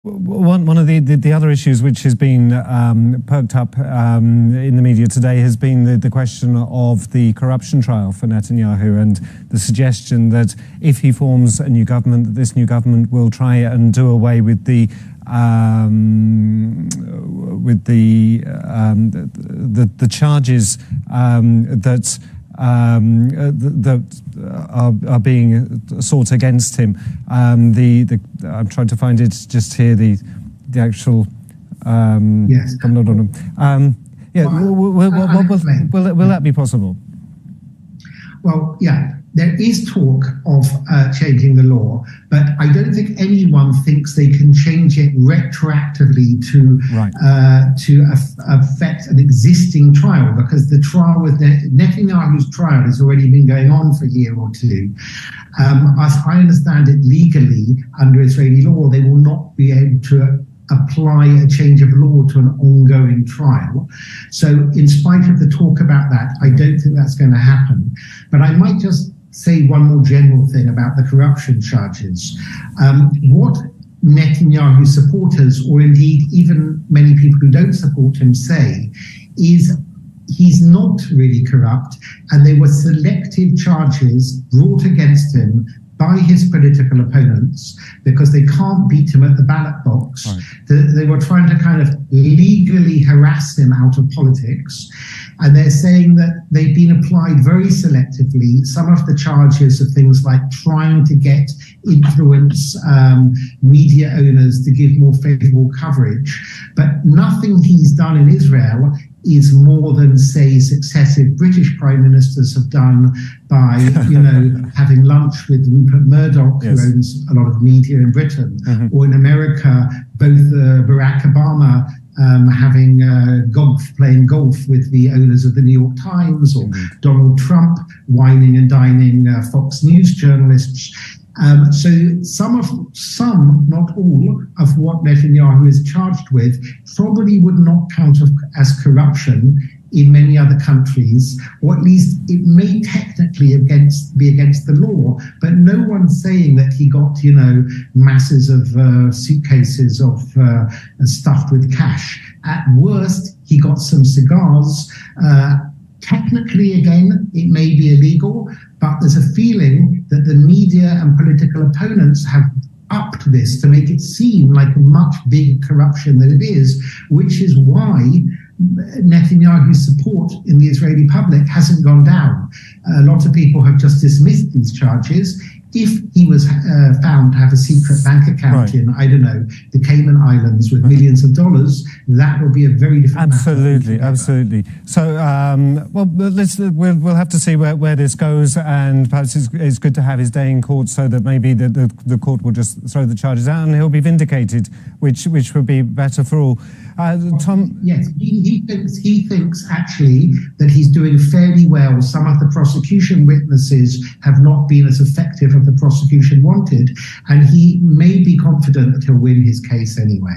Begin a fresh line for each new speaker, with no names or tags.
One of the other issues which has been perked up in the media today has been the question of the corruption trial for Netanyahu, and the suggestion that if he forms a new government, that this new government will try and do away with the charges that are being sought against him. I'm trying to find it just here. The actual.
Yes.
Yeah. Will that be possible?
Well, yeah. There is talk of changing the law, but I don't think anyone thinks they can change it retroactively to affect an existing trial, because the trial with Netanyahu's trial has already been going on for a year or two. As I understand it, legally, under Israeli law, they will not be able to apply a change of law to an ongoing trial. So in spite of the talk about that, I don't think that's going to happen. But I might just say one more general thing about the corruption charges. What Netanyahu supporters, or indeed even many people who don't support him, say is he's not really corrupt, and they were selective charges brought against him by his political opponents because they can't beat him at the ballot box. Right. They were trying to kind of legally harass him out of politics. And they're saying that they've been applied very selectively. Some of the charges are things like trying to influence media owners to give more favorable coverage. But nothing he's done in Israel is more than, say, successive British prime ministers have done by, having lunch with Rupert Murdoch, yes, who owns a lot of media in Britain, mm-hmm, or in America, both Barack Obama playing golf with the owners of the New York Times, or Donald Trump wining and dining Fox News journalists. So some, not all, of what Netanyahu is charged with probably would not count as corruption in many other countries, or at least it may technically be against the law, but no one's saying that he got, masses of suitcases of stuffed with cash. At worst, he got some cigars. Technically, again, it may be illegal, but there's a feeling that the media and political opponents have upped this to make it seem like a much bigger corruption than it is, which is why Netanyahu's support in the Israeli public hasn't gone down. A lot of people have just dismissed these charges. If he was found to have a secret bank account in, I don't know, the Cayman Islands with millions of dollars, that would be a very different matter.
Absolutely. So, we'll have to see where this goes, and perhaps it's good to have his day in court so that maybe the court will just throw the charges out and he'll be vindicated, which would be better for all. Tom?
Yes, he thinks actually that he's doing fairly well. Some of the prosecution witnesses have not been as effective as the prosecution wanted, and he may be confident that he'll win his case anyway.